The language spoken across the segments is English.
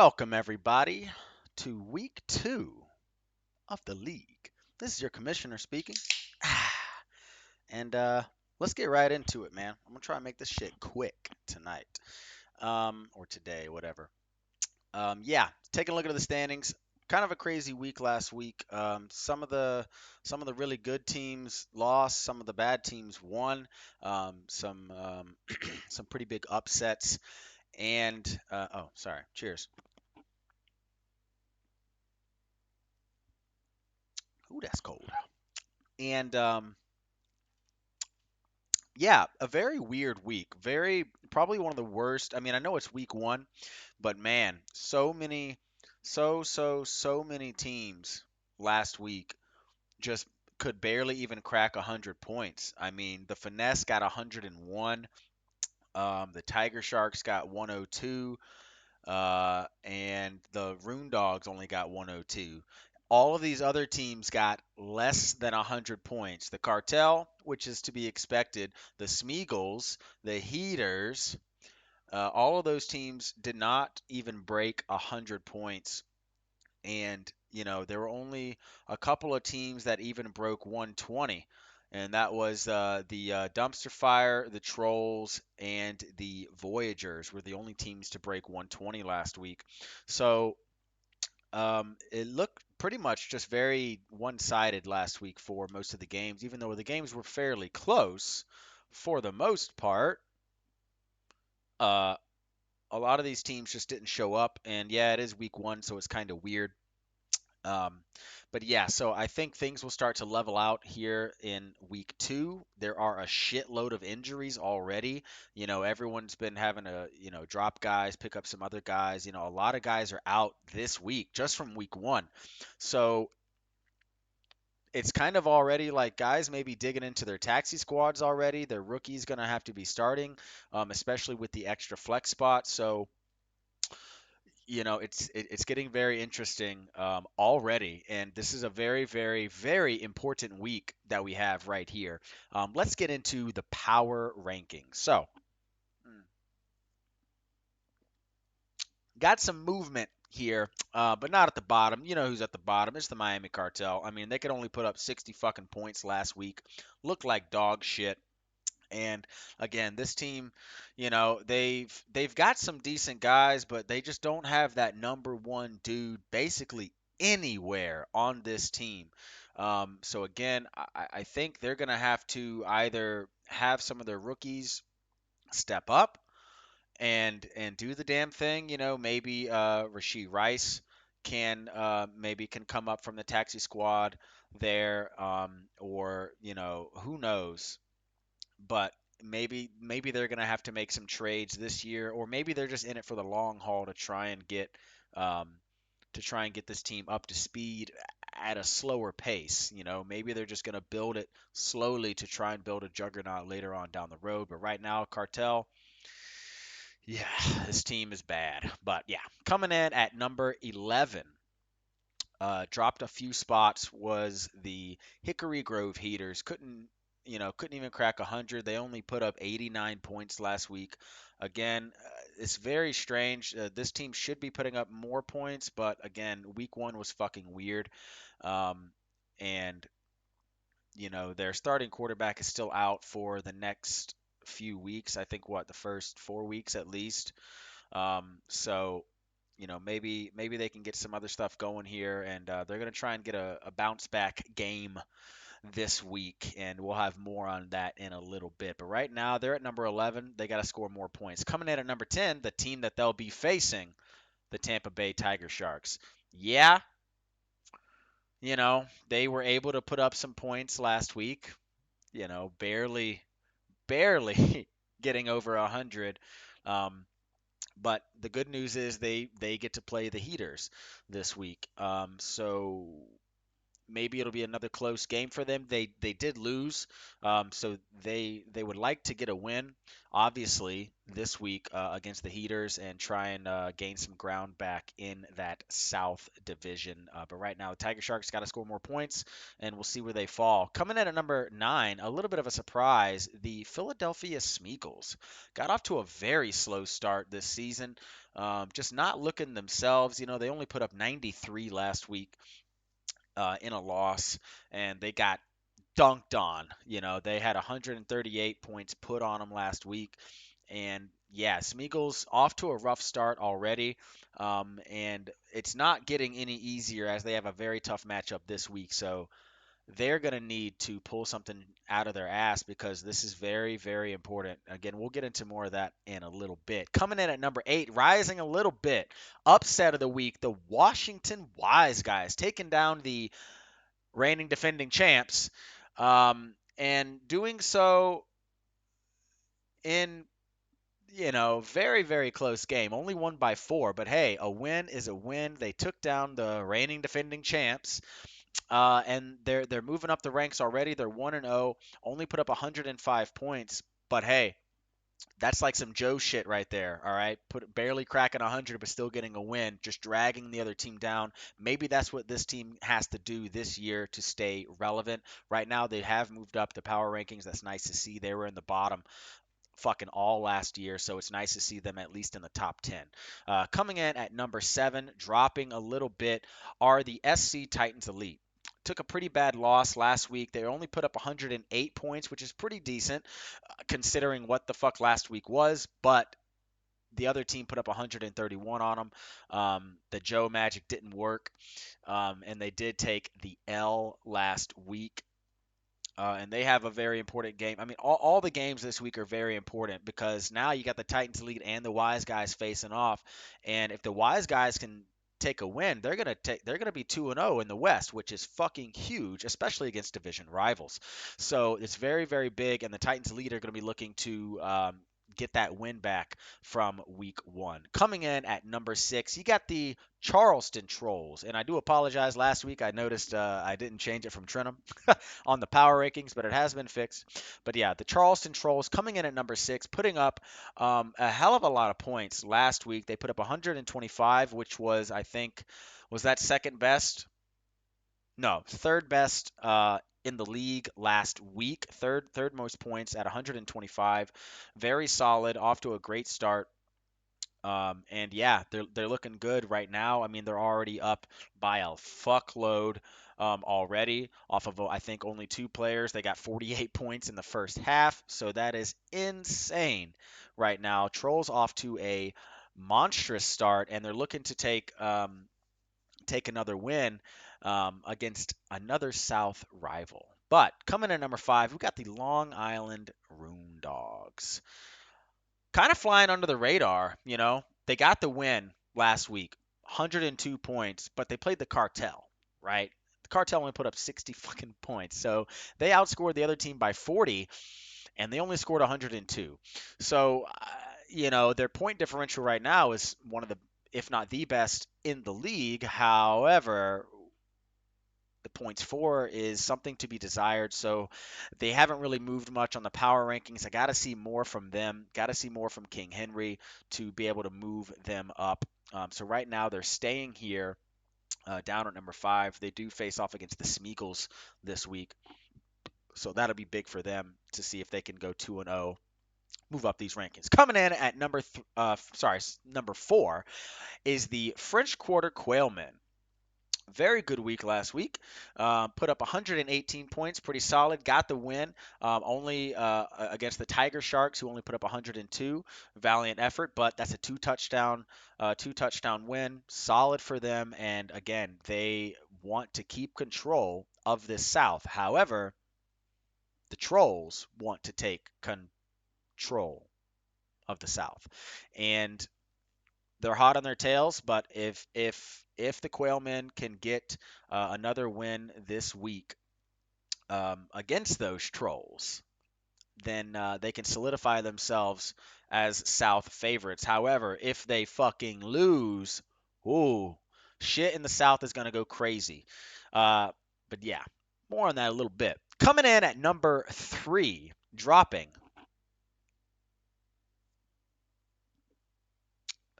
Welcome, everybody, to week two of the league. This is your commissioner speaking. And let's get right into it, man. I'm going to try and make this shit quick tonight or today, whatever. Yeah, taking a look at the standings. Kind of a crazy week last week. Some of the really good teams lost. Some of the bad teams won. Some pretty big upsets. And oh, sorry. Cheers. Ooh, that's cold. And yeah, a very weird week. Very probably one of the worst. I mean, I know it's week one, but man, so many teams last week just could barely even crack 100 points. I mean, the Finesse got 101. The Tiger Sharks got 102. And the Rune Dogs only got 102. All of these other teams got less than 100 points. The Cartel, which is to be expected, the Smeagol's, the Heaters, all of those teams did not even break 100 points. And, there were only a couple of teams that even broke 120. And that was the Dumpster Fire, the Trolls, and the Voyagers were the only teams to break 120 last week. So it looked pretty much just very one-sided last week for most of the games, even though the games were fairly close for the most part. Uh, a lot of these teams just didn't show up, and yeah, it is week one, so it's kind of weird. Um, but yeah, so I think things will start to level out here in week two. There are a shitload of injuries already. Everyone's been having to, drop guys, pick up some other guys. A lot of guys are out this week just from week one. So it's kind of already like guys maybe digging into their taxi squads already. Their rookie's going to have to be starting, especially with the extra flex spot. So it's getting very interesting already, and this is a very, very, very important week that we have right here. Let's get into the power rankings. So, mm, got some movement here, but not at the bottom. You know who's at the bottom? It's the Miami Cartel. I mean, they could only put up 60 fucking points last week. Looked like dog shit. And again, this team, they've got some decent guys, but they just don't have that number one dude basically anywhere on this team. So again, I think they're gonna have to either have some of their rookies step up and do the damn thing. Maybe Rasheed Rice can come up from the taxi squad there, or who knows, but maybe they're gonna have to make some trades this year, or maybe they're just in it for the long haul um, to try and get this team up to speed at a slower pace. Maybe they're just gonna build it slowly to try and build a juggernaut later on down the road. But right now, Cartel, yeah, this team is bad. But yeah, coming in at number 11. Dropped a few spots was the Hickory Grove Heaters. Couldn't even crack 100. They only put up 89 points last week. Again, it's very strange. This team should be putting up more points, but again, week one was fucking weird. Um, and their starting quarterback is still out for the next few weeks. I think the first 4 weeks at least. So maybe they can get some other stuff going here, and they're going to try and get a bounce back game this week, and we'll have more on that in a little bit. But right now, they're at number 11. They got to score more points. Coming in at number 10, the team that they'll be facing, the Tampa Bay Tiger Sharks. Yeah, they were able to put up some points last week. Barely getting over 100. Um, But the good news is they get to play the Heaters this week. So maybe it'll be another close game for them. They did lose, so they would like to get a win, obviously, this week against the Heaters and try and gain some ground back in that South Division. But right now, the Tiger Sharks got to score more points, and we'll see where they fall. Coming in at number 9, a little bit of a surprise, the Philadelphia Smeagol's got off to a very slow start this season. Just not looking themselves. They only put up 93 last week in a loss, and they got dunked on. They had 138 points put on them last week. And yeah, Smeagol's off to a rough start already. And it's not getting any easier as they have a very tough matchup this week. So they're going to need to pull something out of their ass because this is very, very important. Again, we'll get into more of that in a little bit. Coming in at number 8, rising a little bit. Upset of the week, the Washington Wise Guys taking down the reigning defending champs, and doing so in very, very close game. Only won by 4, but hey, a win is a win. They took down the reigning defending champs, and they're moving up the ranks already. They're 1-0, only put up 105 points, but hey, that's like some Joe shit right there. All right, barely cracking 100, but still getting a win, just dragging the other team down. Maybe that's what this team has to do this year to stay relevant. Right now, they have moved up the power rankings. That's nice to see. They were in the bottom fucking all last year, so it's nice to see them at least in the top 10. Coming in at number 7, dropping a little bit, are the SC Titans Elite. Took a pretty bad loss last week. They only put up 108 points, which is pretty decent considering what the fuck last week was, but the other team put up 131 on them. The Joe Magic didn't work, and they did take the L last week. And they have a very important game. I mean, all the games this week are very important because now you got the Titans lead and the Wise Guys facing off. And if the Wise Guys can take a win, they're gonna be 2-0 in the West, which is fucking huge, especially against division rivals. So it's very, very big, and the Titans lead are gonna be looking to get that win back from week 1. Coming in at number 6, you got the Charleston Trolls, and I do apologize. Last week I noticed I didn't change it from Trenum on the power rankings, but it has been fixed. But yeah, the Charleston Trolls coming in at number 6, putting up a hell of a lot of points last week. They put up 125, which was, I think, was that second best? No, third best in the league last week. Third most points at 125. Very solid, off to a great start. And yeah, they're looking good right now. I mean, they're already up by a fuckload already off of I think only 2 players. They got 48 points in the first half, so that is insane right now. Trolls off to a monstrous start, and they're looking to take another win against another South rival. But coming in at number 5, we've got the Long Island Rune Dogs kind of flying under the radar. They got the win last week, 102 points, but they played the Cartel, right? The Cartel only put up 60 fucking points. So they outscored the other team by 40, and they only scored 102. So, their point differential right now is one of the, if not the best in the league. However, the points for is something to be desired. So they haven't really moved much on the power rankings. I got to see more from them. Got to see more from King Henry to be able to move them up. So right now they're staying here down at number 5. They do face off against the Smeagol's this week. So that'll be big for them to see if they can go 2-0, move up these rankings. Coming in at number 4 is the French Quarter Quailmen. Very good week last week. Put up 118 points, pretty solid. Got the win, only against the Tiger Sharks, who only put up 102. Valiant effort, but that's a two touchdown win. Solid for them, and again, they want to keep control of this South. However, the Trolls want to take control of the South, and they're hot on their tails, but if the Quailmen can get another win this week against those Trolls, then they can solidify themselves as South favorites. However, if they fucking lose, ooh, shit in the South is gonna go crazy. Uh, But yeah, more on that a little bit. Coming in at number 3, dropping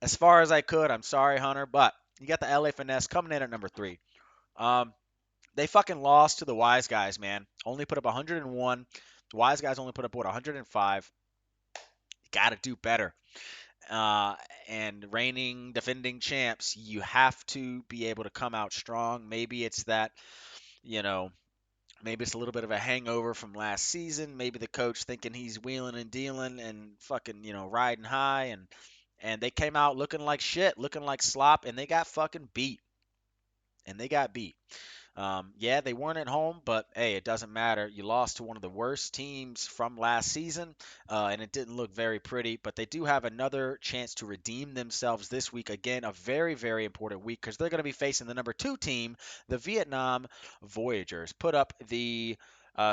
as far as I could. I'm sorry, Hunter, but you got the LA Finesse coming in at number 3. Um, they fucking lost to the Wise Guys, man. Only put up 101. The Wise Guys only put up, what, 105. You got to do better. Uh, and reigning, defending champs, you have to be able to come out strong. Maybe it's that, you know, maybe it's a little bit of a hangover from last season. Maybe the coach thinking he's wheeling and dealing and fucking, riding high, and they came out looking like shit, looking like slop, and they got fucking beat. And they got beat. Yeah, they weren't at home, but hey, it doesn't matter. You lost to one of the worst teams from last season, and it didn't look very pretty. But they do have another chance to redeem themselves this week. Again, a very, very important week because they're going to be facing the number 2 team, the Vietnam Voyagers. Put up the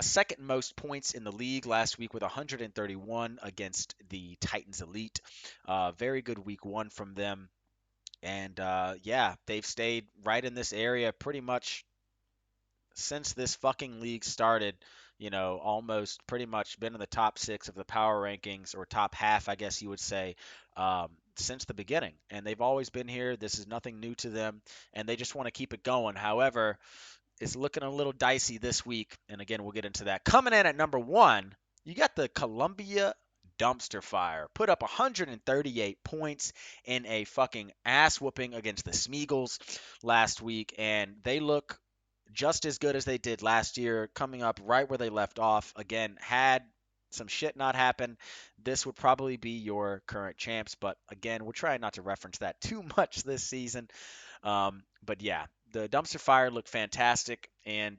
second most points in the league last week with 131 against the Titans Elite. Very good week 1 from them. And yeah, they've stayed right in this area pretty much since this fucking league started, almost pretty much been in the top 6 of the power rankings, or top half, I guess you would say, since the beginning. And they've always been here. This is nothing new to them, and they just want to keep it going. However, it's looking a little dicey this week, and again, we'll get into that. Coming in at number 1, you got the Columbia Dumpster Fire. Put up 138 points in a fucking ass whooping against the Smeagol's last week, and they look just as good as they did last year, coming up right where they left off. Again, had some shit not happen, this would probably be your current champs. But again, we're trying not to reference that too much this season. But yeah, the Dumpster Fire looked fantastic, and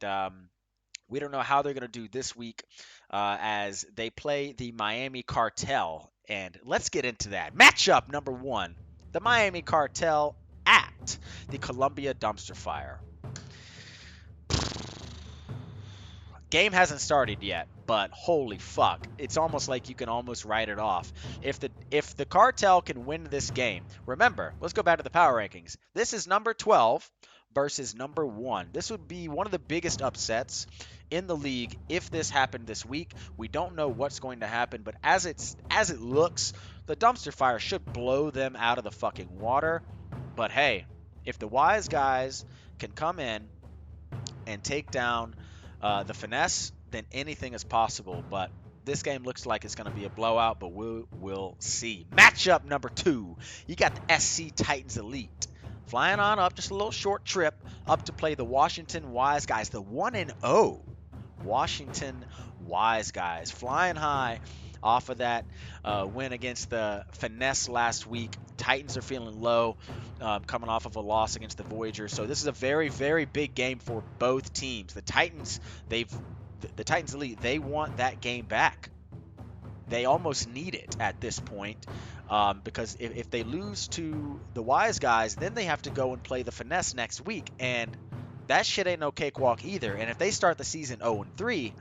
we don't know how they're going to do this week as they play the Miami Cartel. And let's get into that. Matchup number 1, the Miami Cartel at the Columbia Dumpster Fire. Game hasn't started yet, but holy fuck, it's almost like you can almost write it off. If the Cartel can win this game, remember, let's go back to the power rankings. This is number 12 versus number 1. This would be one of the biggest upsets in the league if this happened this week. We don't know what's going to happen, but as it looks, the Dumpster Fire should blow them out of the fucking water. But hey, if the Wise Guys can come in and take down the Finesse, then anything is possible. But this game looks like it's going to be a blowout, but we'll see. Matchup number 2, you got the SC Titans Elite flying on up, just a little short trip up to play the Washington Wise Guys, the 1-0 Washington Wise Guys, flying high off of that win against the Finesse last week. Titans are feeling low, coming off of a loss against the Voyagers. So this is a very, very big game for both teams. The Titans, the Titans Elite, they want that game back. They almost need it at this point, because if they lose to the Wise Guys, then they have to go and play the Finesse next week, and that shit ain't no cakewalk either. And if they start the season 0-3,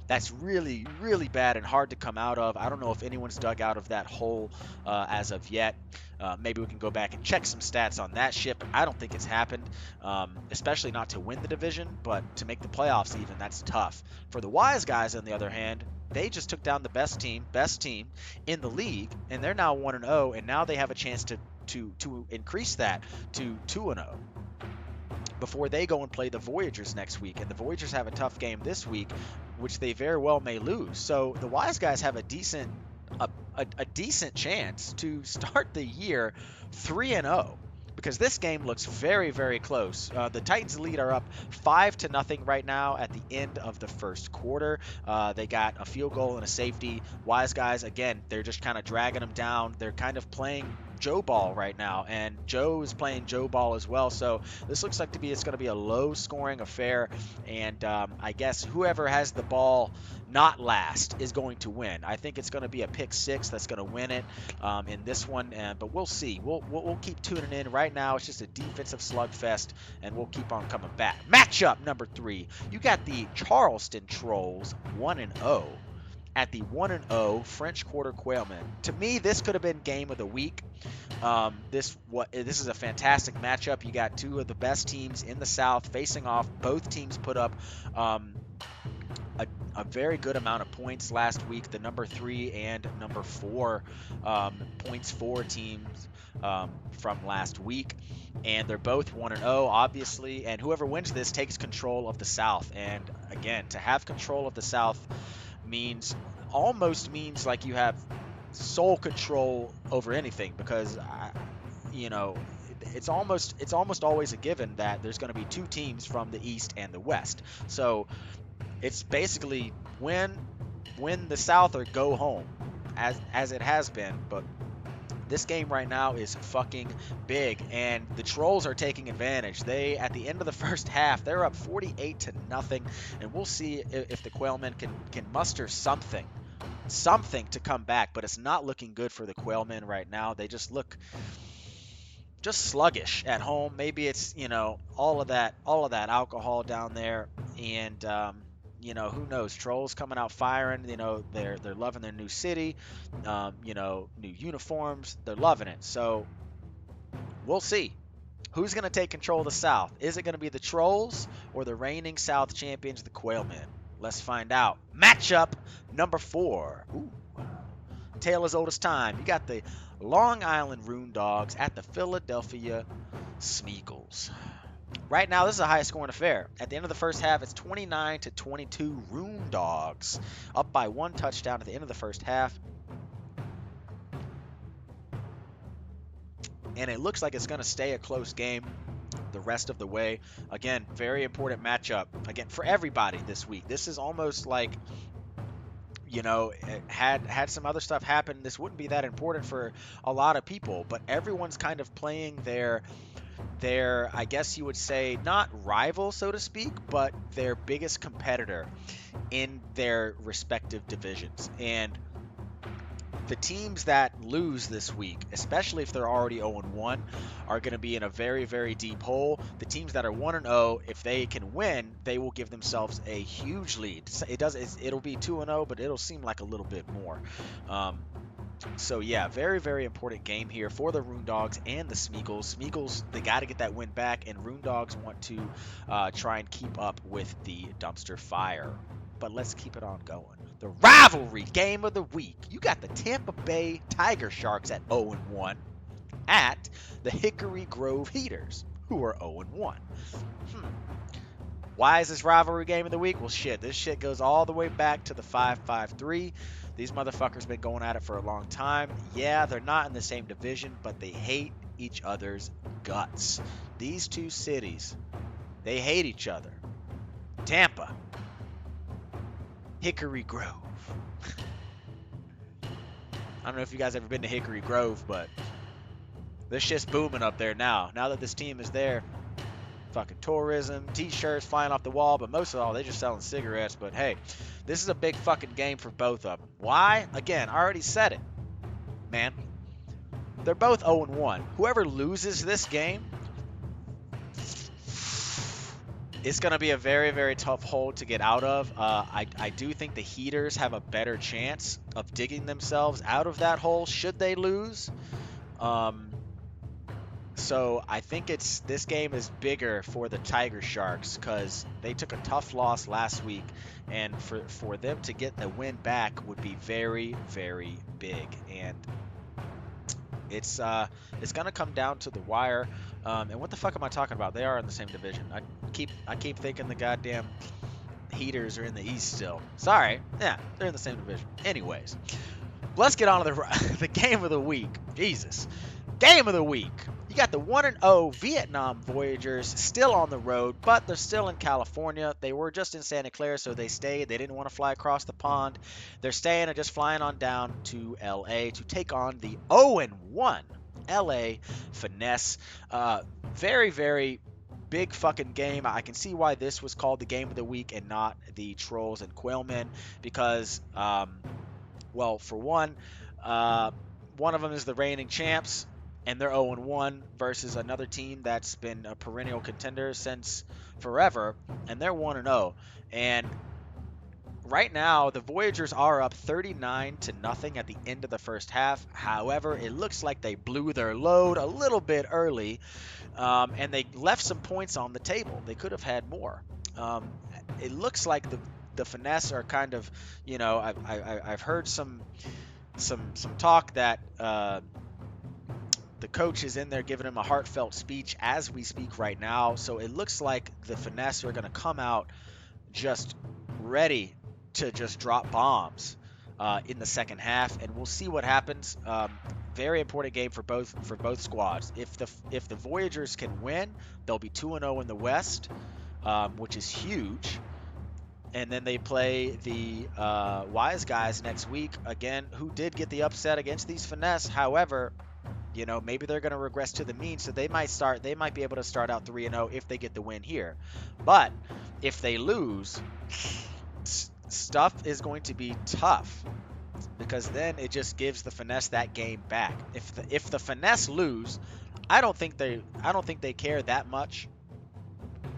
that's really, really bad and hard to come out of. I don't know if anyone's dug out of that hole as of yet. Maybe we can go back and check some stats on that shit, but I don't think it's happened, especially not to win the division, but to make the playoffs even, that's tough. For the Wise Guys, on the other hand, they just took down the best team in the league, and they're now 1-0, and now they have a chance to increase that to 2-0. Before they go and play the Voyagers next week. And the Voyagers have a tough game this week, which they very well may lose. So the Wise Guys have a decent chance to start the year 3-0, because this game looks very, very close. The Titans Elite are up 5-0 right now at the end of the first quarter. They got a field goal and a safety. Wise Guys, again, they're just kind of dragging them down. They're kind of playing Joe ball right now, and Joe is playing Joe ball as well. So this looks like it's going to be a low-scoring affair, and I guess whoever has the ball not last is going to win. I think it's going to be a pick 6 that's going to win it in this one, but we'll see. We'll keep tuning in. Right now, it's just a defensive slugfest, and we'll keep on coming back. Matchup number 3, you got the Charleston Trolls 1-0 at the 1-0 French Quarter Quailmen. To me, this could have been game of the week. This is a fantastic matchup. You got two of the best teams in the South facing off. Both teams put up um, a very good amount of points last week. The number 3 and number 4 points for teams from last week, and they're both 1-0, obviously. And whoever wins this takes control of the South. And again, to have control of the South means almost means like you have sole control over anything, because you know it's almost always a given that there's going to be two teams from the East and the West. So it's basically win the South or go home, as it has been. But this game right now is fucking big, and the Trolls are taking advantage. They, at the end of the first half, they're up 48-0, and we'll see if the Quailmen can muster something to come back. But it's not looking good for the Quailmen right now. They just look just sluggish at home. Maybe it's all of that alcohol down there, and who knows? Trolls coming out firing. They're loving their new city. New uniforms. They're loving it. So we'll see. Who's going to take control of the South? Is it going to be the Trolls or the reigning South champions, the Quailmen? Let's find out. Matchup number 4. Ooh. Tale as old as time. You got the Long Island Rune Dogs at the Philadelphia Smeagol's. Right now, this is a high-scoring affair. At the end of the first half, it's 29-22 Rune Dogs, up by 1 touchdown at the end of the first half. And it looks like it's going to stay a close game the rest of the way. Again, very important matchup, again, for everybody this week. This is almost like, had some other stuff happen, this wouldn't be that important for a lot of people, but everyone's kind of playing their I guess you would say, not rival, so to speak, but their biggest competitor in their respective divisions. And the teams that lose this week, especially if they're already 0-1, are going to be in a very, very deep hole. The teams that are 1-0, if they can win, they will give themselves a huge lead. It'll be 2-0, but it'll seem like a little bit more. So yeah, very, very important game here for the Rune Dogs and the Smeagol's. Smeagol's, they got to get that win back, and Rune Dogs want to try and keep up with the Dumpster Fire. But let's keep it on going. The rivalry game of the week. You got the Tampa Bay Tiger Sharks at 0-1 at the Hickory Grove Heaters, who are 0-1. Why is this rivalry game of the week? Well, shit, this shit goes all the way back to the 5-5-3. These motherfuckers been going at it for a long time. Yeah, they're not in the same division, but they hate each other's guts. These two cities, they hate each other. Tampa, Hickory Grove. I don't know if you guys ever been to Hickory Grove, but this shit's booming up there now. Now that this team is there, fucking tourism, t-shirts flying off the wall, but most of all, they're just selling cigarettes. But hey, this is a big fucking game for both of them. Why? Again, I already said it, man. They're both 0-1. Whoever loses this game, it's going to be a very, very tough hole to get out of. I do think the Heaters have a better chance of digging themselves out of that hole should they lose. So I think this game is bigger for the Tiger Sharks because they took a tough loss last week, and for them to get the win back would be very, very big. And it's going to come down to the wire. And what the fuck am I talking about? They are in the same division. I keep thinking the goddamn Heaters are in the East still. Sorry. Yeah, they're in the same division. Anyways, let's get on to the game of the week. Jesus. Game of the week. You got the 1-0 Vietnam Voyagers still on the road, but they're still in California. They were just in Santa Clara, so they stayed. They didn't want to fly across the pond. They're staying and just flying on down to LA to take on the 0-1 LA Finesse. Very, very big fucking game. I can see why this was called the game of the week and not the Trolls and Quailmen because, well, for one of them is the reigning champs, and they're 0-1 versus another team that's been a perennial contender since forever, and they're 1-0. And right now, the Voyagers are up 39-0 at the end of the first half. However, it looks like they blew their load a little bit early, and they left some points on the table. They could have had more. Um, it looks like the Finesse are kind of, I've heard some talk that the coach is in there giving him a heartfelt speech as we speak right now. So it looks like the Finesse are going to come out just ready to just drop bombs in the second half, and we'll see what happens. Very important game for both squads. If the Voyagers can win, they'll be 2-0 in the West, which is huge. And then they play the Wise Guys next week again, who did get the upset against these Finesse. However, maybe they're going to regress to the mean, so they might be able to start out 3-0 if they get the win here. But if they lose, stuff is going to be tough, because then it just gives the Finesse that game back. If the Finesse lose, I don't think they care that much.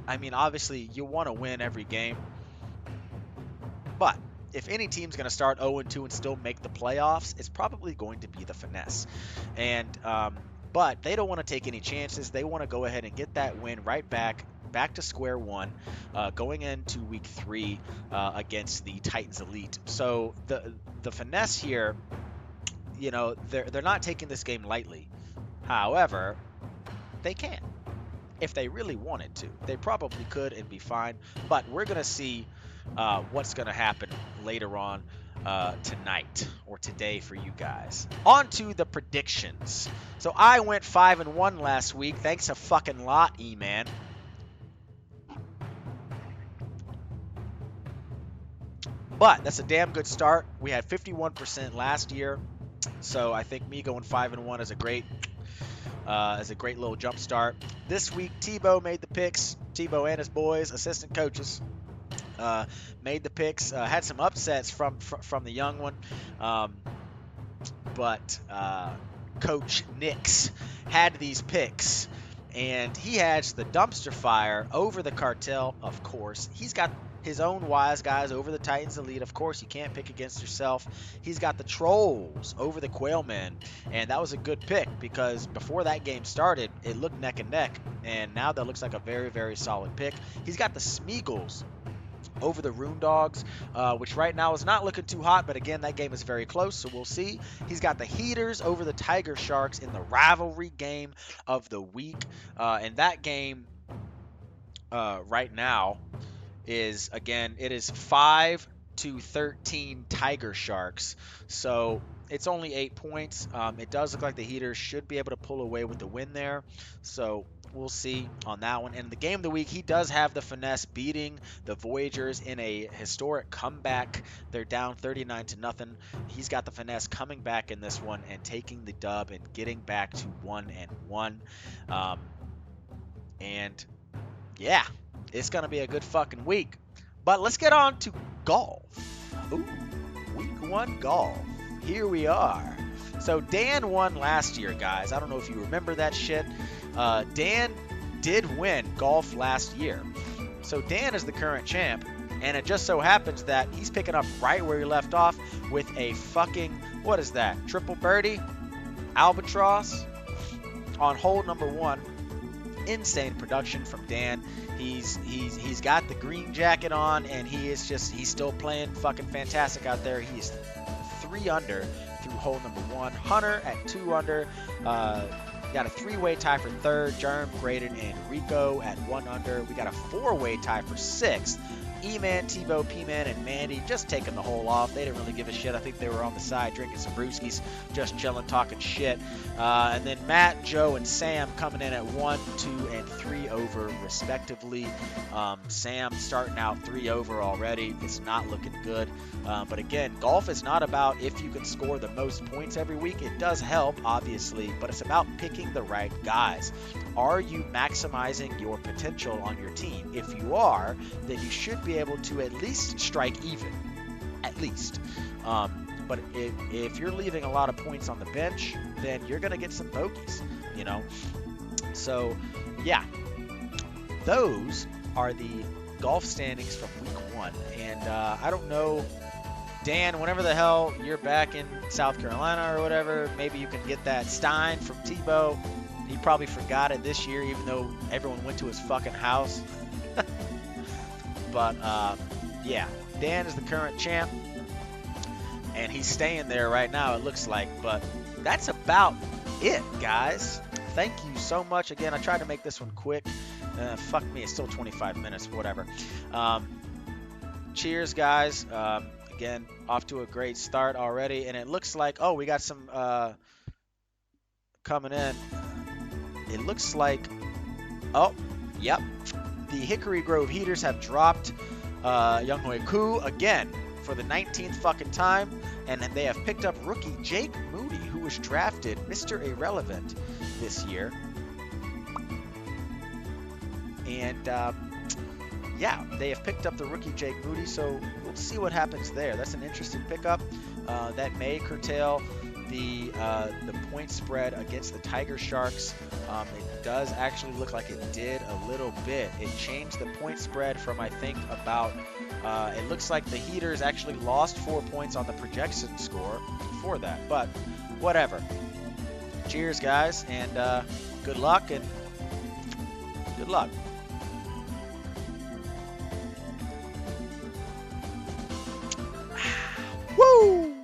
I mean, obviously you want to win every game, but if any team's going to start 0-2 and still make the playoffs, it's probably going to be the Finesse. And but they don't want to take any chances. They want to go ahead and get that win right back to square one, going into week 3 against the Titans Elite. So the Finesse here, they're not taking this game lightly. However, they can. If they really wanted to, they probably could and be fine. But we're going to see what's going to happen later on tonight or today for you guys. On to the predictions. So I went 5-1 last week. Thanks a fucking lot, E-Man. But that's a damn good start. We had 51% last year, so I think me going 5-1 is a great little jump start. This week, Tebow made the picks. Tebow and his boys, assistant coaches, made the picks. Had some upsets from the young one, but Coach Nix had these picks, and he has the dumpster fire over the Cartel. Of course, he's got his own Wise Guys over the Titans Elite. Of course, you can't pick against yourself. He's got the Trolls over the Quailmen, and that was a good pick because before that game started, it looked neck and neck, and now that looks like a very, very solid pick. He's got the Smeagol's over the Rune Dogs, which right now is not looking too hot, but again, that game is very close, so we'll see. He's got the Heaters over the Tiger Sharks in the rivalry game of the week, and that game right now is, again, it is 5-13 Tiger Sharks, so it's only 8 points. It does look like the Heaters should be able to pull away with the win there, so we'll see on that one. And the game of the week, he does have the Finesse beating the Voyagers in a historic comeback. They're down 39-0. He's got the Finesse coming back in this one and taking the dub and getting back to 1-1. And yeah, it's going to be a good fucking week. But let's get on to golf. Ooh, week 1 golf. Here we are. So Dan won last year, guys. I don't know if you remember that shit. Dan did win golf last year. So Dan is the current champ. And it just so happens that he's picking up right where he left off with a fucking, what is that? Triple birdie? Albatross? On hole number 1. Insane production from Dan. He's got the green jacket on, and he's still playing fucking fantastic out there. He's 3 under through hole number 1. Hunter at 2 under. Got a 3-way tie for 3rd. Germ, Graydon, and Rico at 1 under. We got a 4-way tie for 6th. E-Man, Tebow, P-Man, and Mandy just taking the hole off. They didn't really give a shit. I think they were on the side drinking some brewskis, just chilling, talking shit. And then Matt, Joe, and Sam coming in at 1, 2, and 3 over, respectively. Sam starting out 3 over already. It's not looking good. But again, golf is not about if you can score the most points every week. It does help, obviously, but it's about picking the right guys. Are you maximizing your potential on your team? If you are, then you should be able to at least strike even. At least. But if you're leaving a lot of points on the bench, then you're going to get some bogeys, So, yeah. Those are the golf standings from week 1. And I don't know, Dan, whenever the hell you're back in South Carolina or whatever, maybe you can get that Stein from Tebow. He probably forgot it this year, even though everyone went to his fucking house. But, yeah, Dan is the current champ, and he's staying there right now, it looks like. But that's about it, guys. Thank you so much. Again, I tried to make this one quick. Fuck me, it's still 25 minutes, whatever. Cheers, guys. Again, off to a great start already, and it looks like, oh, we got some coming in. It looks like, oh, yep, the Hickory Grove Heaters have dropped Younghoe Koo again for the 19th fucking time, and they have picked up rookie Jake Moody, who was drafted Mr. Irrelevant this year. And yeah, they have picked up the rookie Jake Moody, so we'll see what happens there. That's an interesting pickup. That may curtail the point spread against the Tiger Sharks. It does actually look like it did a little bit. It changed the point spread from, I think, about, it looks like the Heaters actually lost 4 points on the projection score for that, but whatever. Cheers, guys, and good luck, and good luck.